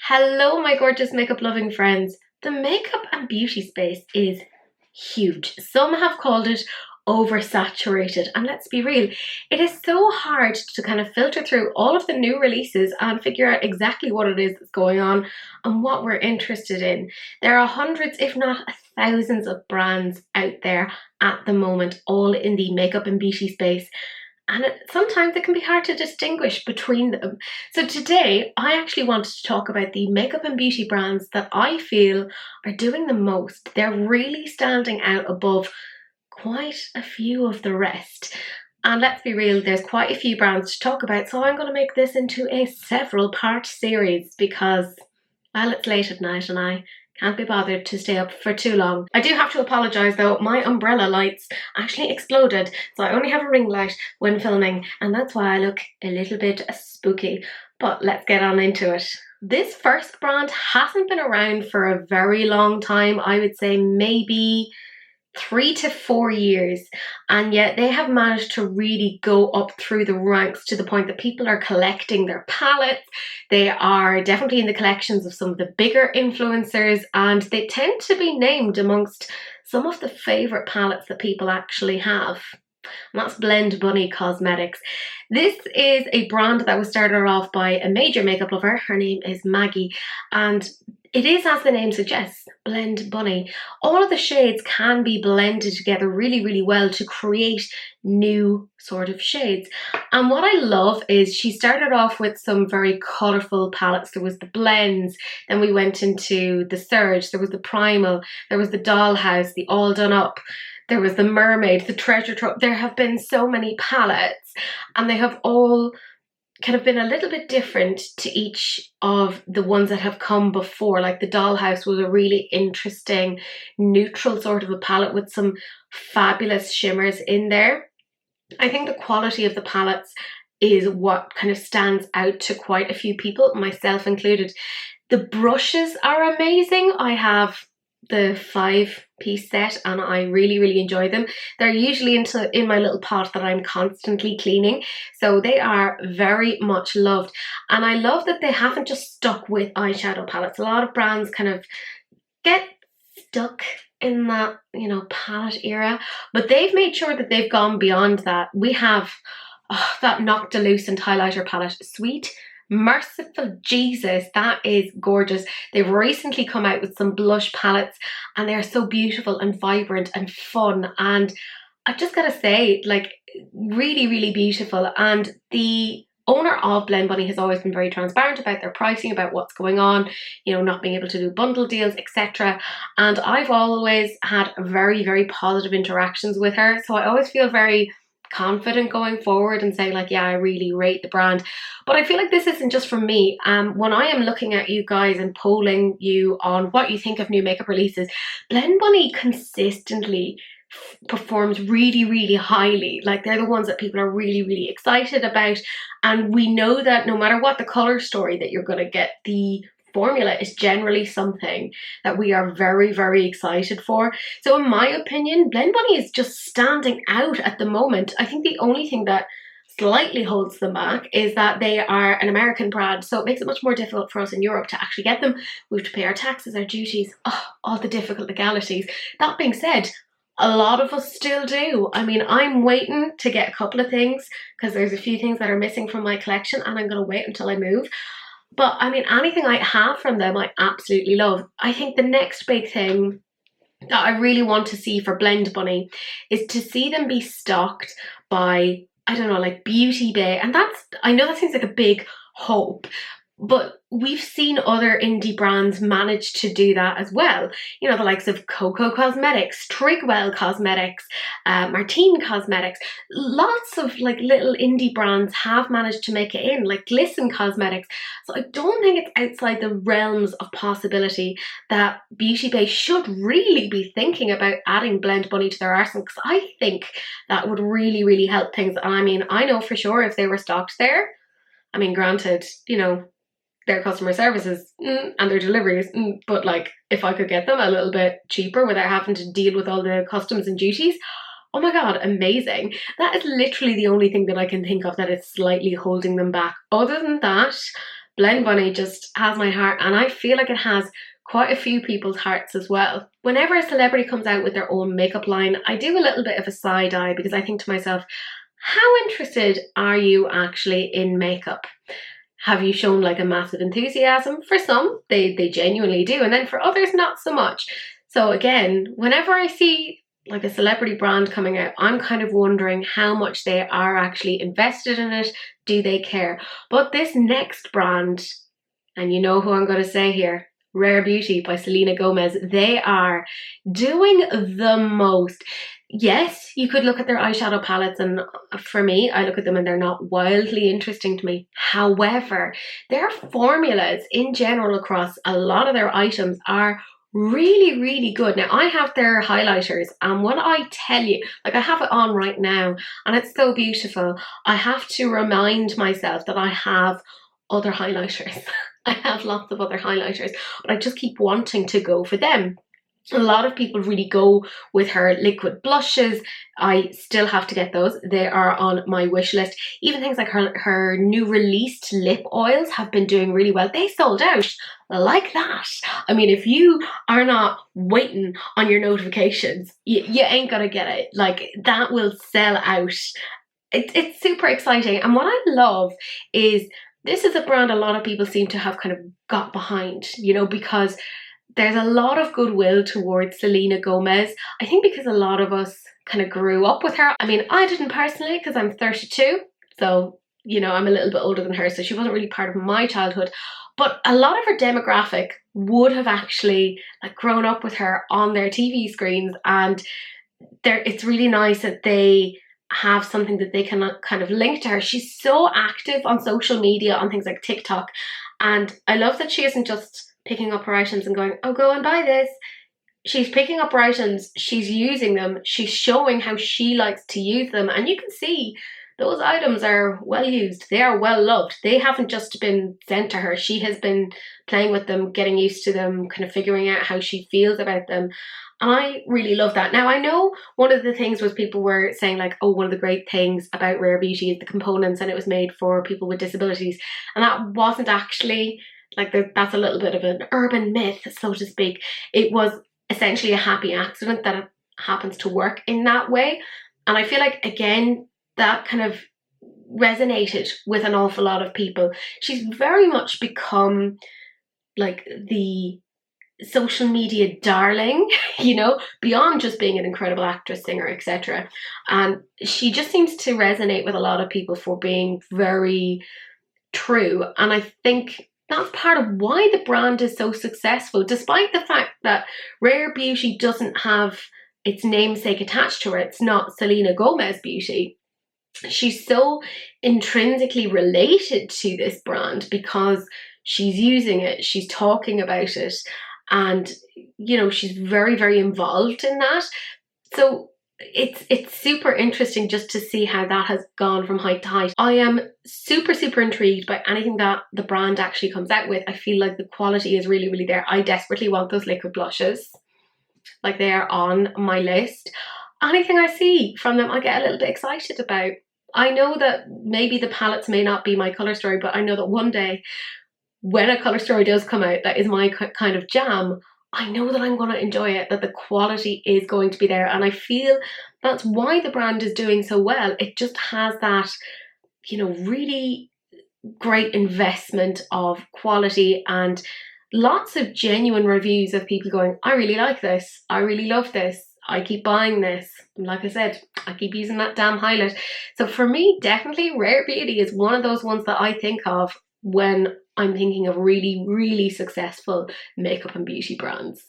Hello, my gorgeous makeup loving friends. The makeup and beauty space is huge. Some have called it oversaturated, and let's be real, it is so hard to kind of filter through all of the new releases and figure out exactly what it is that's going on and what we're interested in. There are hundreds, if not thousands, of brands out there at the moment, all in the makeup and beauty space. And sometimes it can be hard to distinguish between them. So today, I actually wanted to talk about the makeup and beauty brands that I feel are doing the most. They're really standing out above quite a few of the rest. And let's be real, there's quite a few brands to talk about, so I'm going to make this into a several part series because, well, it's late at night and I can't be bothered to stay up for too long. I do have to apologise though, my umbrella lights actually exploded, so I only have a ring light when filming, and that's why I look a little bit spooky. But let's get on into it. This first brand hasn't been around for a very long time. I would say maybe 3 to 4 years, and yet they have managed to really go up through the ranks to the point that people are collecting their palettes. They are definitely in the collections of some of the bigger influencers, and they tend to be named amongst some of the favourite palettes that people actually have. And that's Blend Bunny Cosmetics. This is a brand that was started off by a major makeup lover. Her name is Maggie, and it is, as the name suggests, Blend Bunny. All of the shades can be blended together really, really well to create new sort of shades. And what I love is she started off with some very colourful palettes. There was the blends, then we went into the Surge, there was the Primal, there was the Dollhouse, the All Done Up, there was the Mermaid, the Treasure Trove. There have been so many palettes, and they have all kind of been a little bit different to each of the ones that have come before. Like the Dollhouse was a really interesting neutral sort of a palette with some fabulous shimmers in there. I think the quality of the palettes is what kind of stands out to quite a few people, myself included. The brushes are amazing. I have the 5-piece set and I really, really enjoy them. They're usually in my little pot that I'm constantly cleaning, so they are very much loved. And I love that they haven't just stuck with eyeshadow palettes. A lot of brands kind of get stuck in that, palette era, but they've made sure that they've gone beyond that. We have that Noctilucent highlighter palette, Sweet Merciful Jesus, that is gorgeous. They've recently come out with some blush palettes and they're so beautiful and vibrant and fun, and I just gotta say, like, really, really beautiful. And the owner of Blend Bunny has always been very transparent about their pricing, about what's going on, not being able to do bundle deals, etc. And I've always had very, very positive interactions with her, so I always feel very confident going forward and saying, like, yeah, I really rate the brand. But I feel like this isn't just from me. When I am looking at you guys and polling you on what you think of new makeup releases, Blend Bunny consistently performs really, really highly. Like, they're the ones that people are really, really excited about, and we know that no matter what the color story that you're going to get, the formula is generally something that we are very, very excited for. So in my opinion, Blend Bunny is just standing out at the moment. I think the only thing that slightly holds them back is that they are an American brand, so it makes it much more difficult for us in Europe to actually get them. We have to pay our taxes, our duties, all the difficult legalities. That being said, a lot of us still do. I mean, I'm waiting to get a couple of things because there's a few things that are missing from my collection, and I'm going to wait until I move. But I mean, anything I have from them, I absolutely love. I think the next big thing that I really want to see for Blend Bunny is to see them be stocked by, I don't know, like Beauty Bay. And I know that seems like a big hope, but we've seen other indie brands manage to do that as well. The likes of Coco Cosmetics, Trigwell Cosmetics, Martine Cosmetics. Lots of like little indie brands have managed to make it in, like Glisten Cosmetics. So I don't think it's outside the realms of possibility that Beauty Bay should really be thinking about adding Blend Bunny to their arsenal, because I think that would really, really help things. And I mean, I know for sure if they were stocked there, I mean, granted, their customer services and their deliveries, but like, if I could get them a little bit cheaper without having to deal with all the customs and duties, oh my god, amazing. That is literally the only thing that I can think of that is slightly holding them back. Other than that, Blend Bunny just has my heart, and I feel like it has quite a few people's hearts as well. Whenever a celebrity comes out with their own makeup line, I do a little bit of a side eye because I think to myself, how interested are you actually in makeup? Have you shown like a massive enthusiasm? For some, they genuinely do, and then for others, not so much. So again, whenever I see like a celebrity brand coming out, I'm kind of wondering how much they are actually invested in it. Do they care? But this next brand, and you know who I'm going to say here, Rare Beauty by Selena Gomez, they are doing the most. Yes, you could look at their eyeshadow palettes, and for me, I look at them and they're not wildly interesting to me. However, their formulas in general across a lot of their items are really, really good. Now, I have their highlighters, and when I tell you, like I have it on right now, and it's so beautiful, I have to remind myself that I have other highlighters. I have lots of other highlighters, but I just keep wanting to go for them. A lot of people really go with her liquid blushes. I still have to get those. They are on my wish list. Even things like her new released lip oils have been doing really well. They sold out like that. I mean, if you are not waiting on your notifications, you ain't gonna get it. Like, that will sell out. It's super exciting. And what I love is this is a brand a lot of people seem to have kind of got behind, you know, because there's a lot of goodwill towards Selena Gomez. I think because a lot of us kind of grew up with her. I mean, I didn't personally because I'm 32. So, you know, I'm a little bit older than her. So she wasn't really part of my childhood. But a lot of her demographic would have actually like grown up with her on their TV screens. And it's really nice that they have something that they can kind of link to her. She's so active on social media, on things like TikTok. And I love that she isn't just picking up her items and going, oh, go and buy this. She's picking up her items, she's using them, she's showing how she likes to use them, and you can see those items are well used, they are well loved. They haven't just been sent to her, she has been playing with them, getting used to them, kind of figuring out how she feels about them. And I really love that. Now, I know one of the things was people were saying like, oh, one of the great things about Rare Beauty is the components and it was made for people with disabilities. And that wasn't actually, like, that's a little bit of an urban myth, so to speak. It was essentially a happy accident that it happens to work in that way. And I feel like, again, that kind of resonated with an awful lot of people. She's very much become like the social media darling, you know, beyond just being an incredible actress, singer, etc. And she just seems to resonate with a lot of people for being very true. And I think that's part of why the brand is so successful, despite the fact that Rare Beauty doesn't have its namesake attached to her. It's not Selena Gomez Beauty. She's so intrinsically related to this brand because she's using it, she's talking about it, and, you know, she's very, very involved in that. So it's super interesting just to see how that has gone from height to height. I am super, super intrigued by anything that the brand actually comes out with. I feel like the quality is really, really there. I desperately want those liquid blushes. Like, they are on my list. Anything I see from them, I get a little bit excited about. I know that maybe the palettes may not be my colour story, but I know that one day when a colour story does come out that is my kind of jam, I know that I'm going to enjoy it, that the quality is going to be there. And I feel that's why the brand is doing so well. It just has that, you know, really great investment of quality and lots of genuine reviews of people going, I really like this, I really love this, I keep buying this. And like I said, I keep using that damn highlight. So for me, definitely Rare Beauty is one of those ones that I think of when I'm thinking of really, really successful makeup and beauty brands.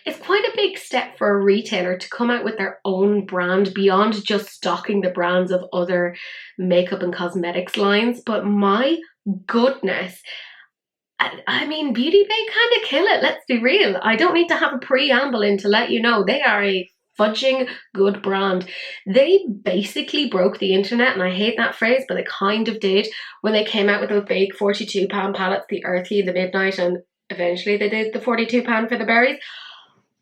It's quite a big step for a retailer to come out with their own brand beyond just stocking the brands of other makeup and cosmetics lines. But my goodness, I mean, Beauty Bay kind of kill it, let's be real. I don't need to have a preamble in to let you know they are a fudging good brand. They basically broke the internet, and I hate that phrase, but they kind of did when they came out with those big £42 palettes, the Earthy, the Midnight, and eventually they did the £42 for the berries.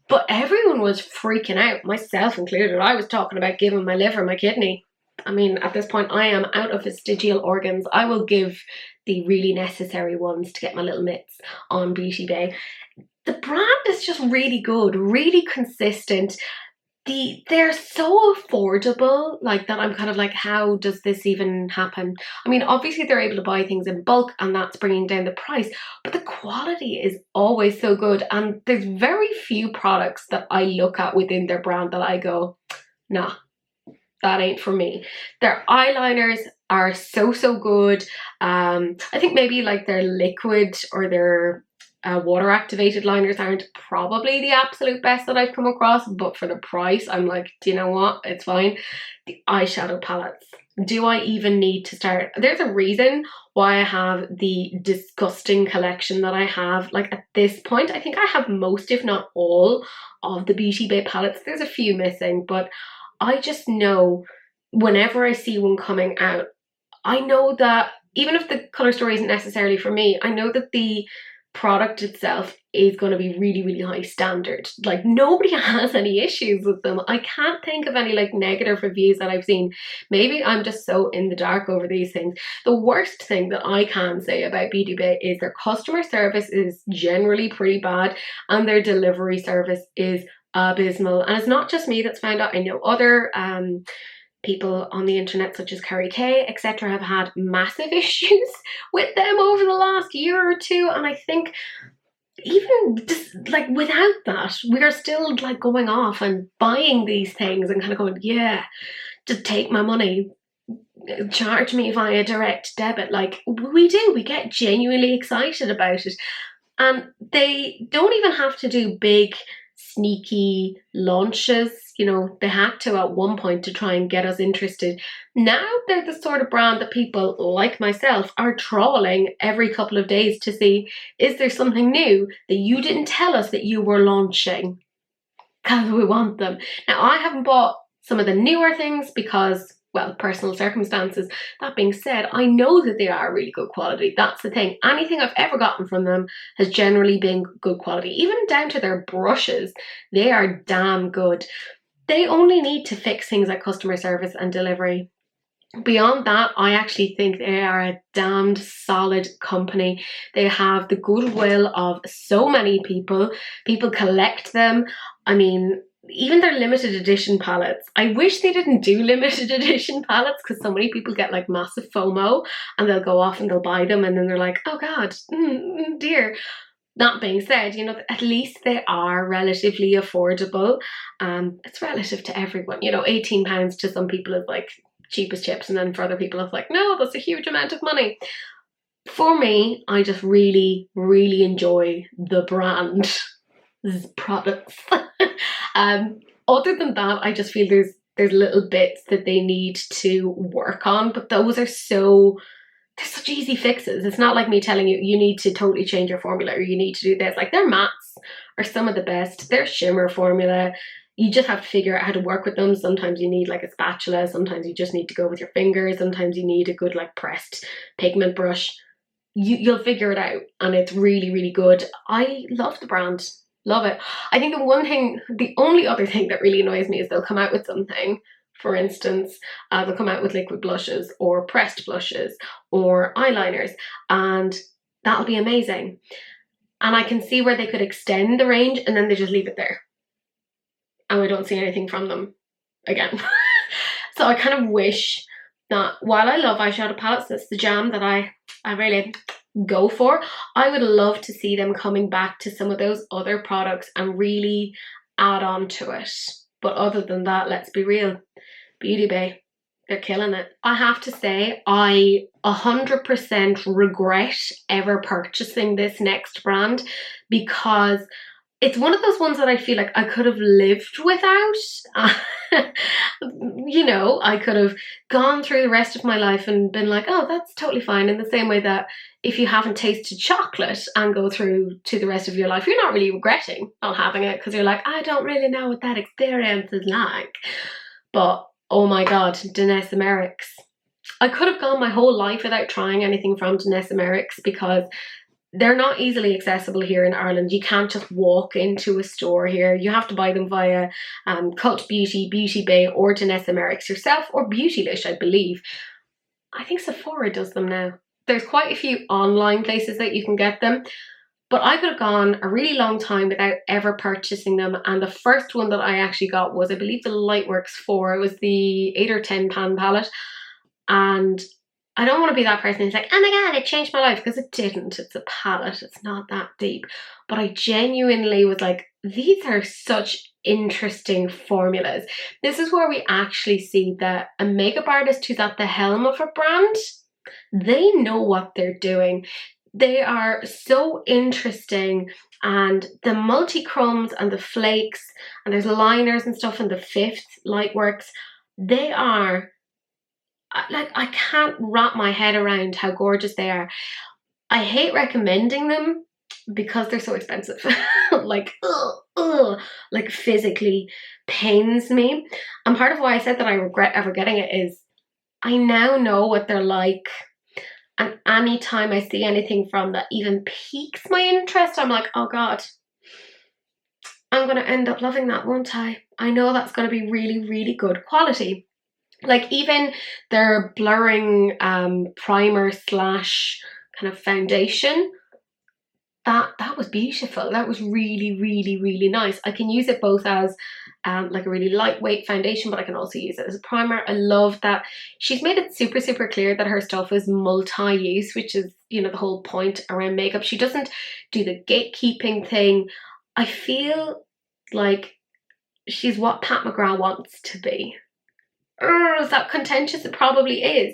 But everyone was freaking out, myself included. I was talking about giving my liver, my kidney. I mean, at this point, I am out of vestigial organs. I will give the really necessary ones to get my little mitts on Beauty Bay. The brand is just really good, really consistent. They're so affordable, like that I'm kind of like, how does this even happen? I mean, obviously they're able to buy things in bulk and that's bringing down the price, but the quality is always so good. And there's very few products that I look at within their brand that I go, nah, that ain't for me. Their eyeliners are so good. I think maybe like their liquid or their water activated liners aren't probably the absolute best that I've come across, but for the price I'm like, do you know what, it's fine. The eyeshadow palettes, do I even need to start? There's a reason why I have the disgusting collection that I have. Like at this point I think I have most, if not all, of the Beauty Bay palettes. There's a few missing, but I just know whenever I see one coming out, I know that even if the colour story isn't necessarily for me, I know that the product itself is going to be really high standard. Like nobody has any issues with them. I can't think of any like negative reviews that I've seen. Maybe I'm just so in the dark over these things. The worst thing that I can say about Beauty Bay is their customer service is generally pretty bad and their delivery service is abysmal. And it's not just me that's found out. I know other people on the internet such as Carrie Kay, etc. have had massive issues with them over the last year or two, and I think even just like without that, we are still like going off and buying these things and kind of going, yeah, just take my money, charge me via direct debit. Like we get genuinely excited about it. And they don't even have to do big sneaky launches. You know, they had to at one point to try and get us interested. Now they're the sort of brand that people like myself are trawling every couple of days to see, is there something new that you didn't tell us that you were launching? Because we want them. Now I haven't bought some of the newer things because, well, personal circumstances. That being said, I know that they are really good quality. That's the thing. Anything I've ever gotten from them has generally been good quality. Even down to their brushes, they are damn good. They only need to fix things like customer service and delivery. Beyond that, I actually think they are a damned solid company. They have the goodwill of so many people. People collect them. I mean, even their limited edition palettes. I wish they didn't do limited edition palettes because so many people get like massive FOMO and they'll go off and they'll buy them and then they're like, oh God, dear. That being said, you know, at least they are relatively affordable. It's relative to everyone. You know, £18 to some people is like cheap as chips, and then for other people it's like, no, that's a huge amount of money. For me, I just really enjoy the brand products. Other than that, I just feel there's little bits that they need to work on, but those are they're such easy fixes. It's not like me telling you, you need to totally change your formula or you need to do this. Like their mattes are some of the best. Their shimmer formula, you just have to figure out how to work with them. Sometimes you need like a spatula. Sometimes you just need to go with your fingers. Sometimes you need a good like pressed pigment brush. You'll figure it out and it's really good. I love the brand. Love it. I think the only other thing that really annoys me is they'll come out with something. For instance, they'll come out with liquid blushes or pressed blushes or eyeliners, and that'll be amazing. And I can see where they could extend the range and then they just leave it there. And we don't see anything from them again. So I kind of wish that while I love eyeshadow palettes, that's the jam that I really go for, I would love to see them coming back to some of those other products and really add on to it. But other than that, let's be real, Beauty Bay, they're killing it. I have to say, I 100% regret ever purchasing this next brand because it's one of those ones that I feel like I could have lived without. You know, I could have gone through the rest of my life and been like, oh, that's totally fine. In the same way that if you haven't tasted chocolate and go through to the rest of your life, you're not really regretting not having it because you're like, I don't really know what that experience is like. But oh my God, Danessa Merrick's. I could have gone my whole life without trying anything from Danessa Merrick's because they're not easily accessible here in Ireland. You can't just walk into a store here. You have to buy them via Cult Beauty, Beauty Bay, or Danessa Merrick's yourself, or Beautylish, I believe. I think Sephora does them now. There's quite a few online places that you can get them. But I could have gone a really long time without ever purchasing them. And the first one that I actually got was, I believe, the Lightworks 4. It was the 8 or 10 pan palette. And I don't want to be that person who's like, oh my God, it changed my life, because it didn't. It's a palette. It's not that deep. But I genuinely was like, these are such interesting formulas. This is where we actually see that a makeup artist who's at the helm of a brand, they know what they're doing. They are so interesting, and the multi-chromes and the flakes, and there's liners and stuff in the 5th Lightworks, they are, like, I can't wrap my head around how gorgeous they are. I hate recommending them because they're so expensive. Like, like physically pains me. And part of why I said that I regret ever getting it is I now know what they're like. And anytime I see anything from that even piques my interest, I'm like, oh God, I'm going to end up loving that, won't I? I know that's going to be really, really good quality. Like even their blurring primer / kind of foundation, that was beautiful. That was really, really, really nice. I can use it both as like a really lightweight foundation, but I can also use it as a primer. I love that she's made it super, super clear that her stuff is multi-use, which is, you know, the whole point around makeup. She doesn't do the gatekeeping thing. I feel like she's what Pat McGrath wants to be. Is that contentious? It probably is.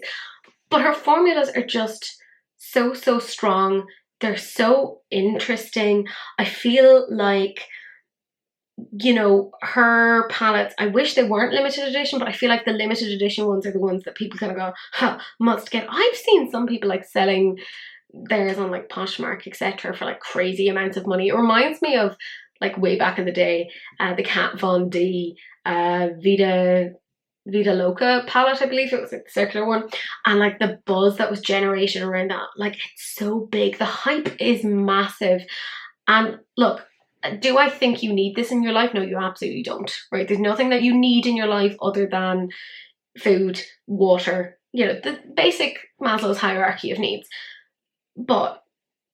But her formulas are just so, so strong. They're so interesting. I feel like, you know, her palettes, I wish they weren't limited edition, but I feel like the limited edition ones are the ones that people kind of go, huh, must get. I've seen some people like selling theirs on like Poshmark, etc. for like crazy amounts of money. It reminds me of like way back in the day, the Kat Von D Vida Loca palette, I believe it was, like the circular one, and like the buzz that was generated around that, like it's so big. The hype is massive. And look, do I think you need this in your life? No, you absolutely don't, right? There's nothing that you need in your life other than food, water, you know, the basic Maslow's hierarchy of needs. But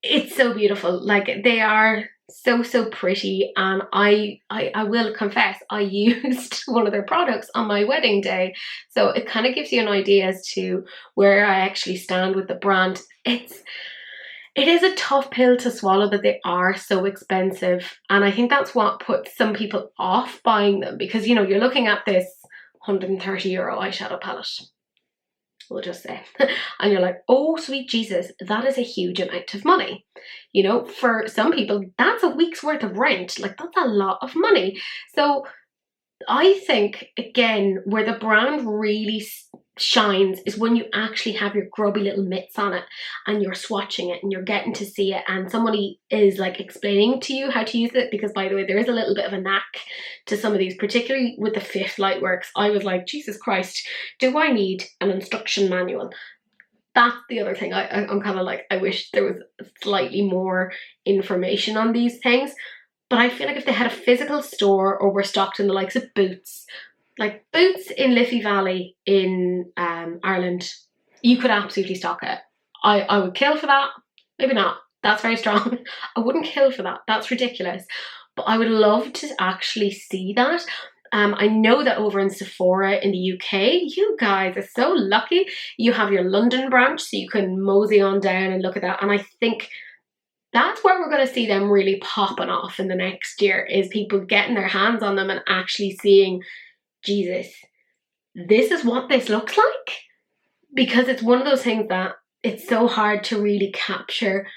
it's so beautiful. Like they are so, so pretty. And I will confess, I used one of their products on my wedding day. So it kind of gives you an idea as to where I actually stand with the brand. It is a tough pill to swallow that they are so expensive. And I think that's what puts some people off buying them, because, you know, you're looking at this €130 eyeshadow palette, we'll just say, and you're like, oh sweet Jesus, that is a huge amount of money. You know, for some people that's a week's worth of rent. Like that's a lot of money. So I think, again, where the brand really shines is when you actually have your grubby little mitts on it and you're swatching it and you're getting to see it and somebody is like explaining to you how to use it. Because, by the way, there is a little bit of a knack to some of these, particularly with the 5th Lightworks. I was like, Jesus Christ, do I need an instruction manual? That's the other thing. I'm kind of like, I wish there was slightly more information on these things. But I feel like if they had a physical store or were stocked in the likes of Boots, like Boots in Liffey Valley in Ireland, you could absolutely stock it. I would kill for that. Maybe not. That's very strong. I wouldn't kill for that. That's ridiculous. But I would love to actually see that. I know that over in Sephora in the UK, you guys are so lucky. You have your London branch, so you can mosey on down and look at that. And I think that's where we're going to see them really popping off in the next year, is people getting their hands on them and actually seeing, Jesus, this is what this looks like. Because it's one of those things that it's so hard to really capture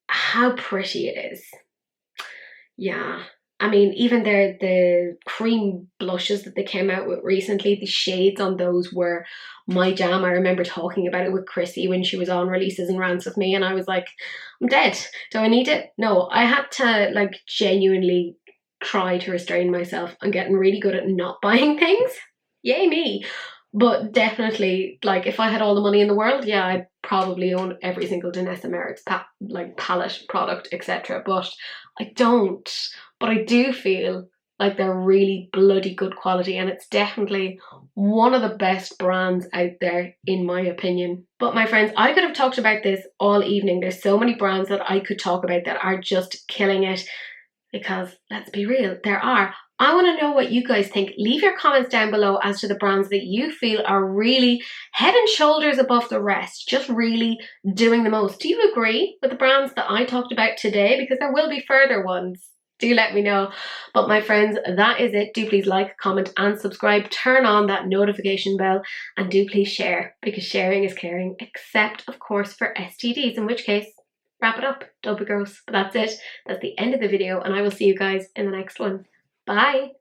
how pretty it is. Yeah. I mean, even the cream blushes that they came out with recently, the shades on those were my jam. I remember talking about it with Chrissy when she was on Releases and Rants with me, and I was like, I'm dead. Do I need it? No, I had to like genuinely try to restrain myself. I'm getting really good at not buying things. Yay me. But definitely, like, if I had all the money in the world, yeah, I'd probably own every single Danessa Merrick's palette product, etc. But I don't. But I do feel like they're really bloody good quality, and it's definitely one of the best brands out there, in my opinion. But my friends, I could have talked about this all evening. There's so many brands that I could talk about that are just killing it. Because let's be real, there are. I want to know what you guys think. Leave your comments down below as to the brands that you feel are really head and shoulders above the rest, just really doing the most. Do you agree with the brands that I talked about today? Because there will be further ones. Do let me know. But my friends, that is it. Do please like, comment and subscribe. Turn on that notification bell and do please share, because sharing is caring, except of course for STDs, in which case, wrap it up. Don't be gross. But that's it. That's the end of the video, and I will see you guys in the next one. Bye.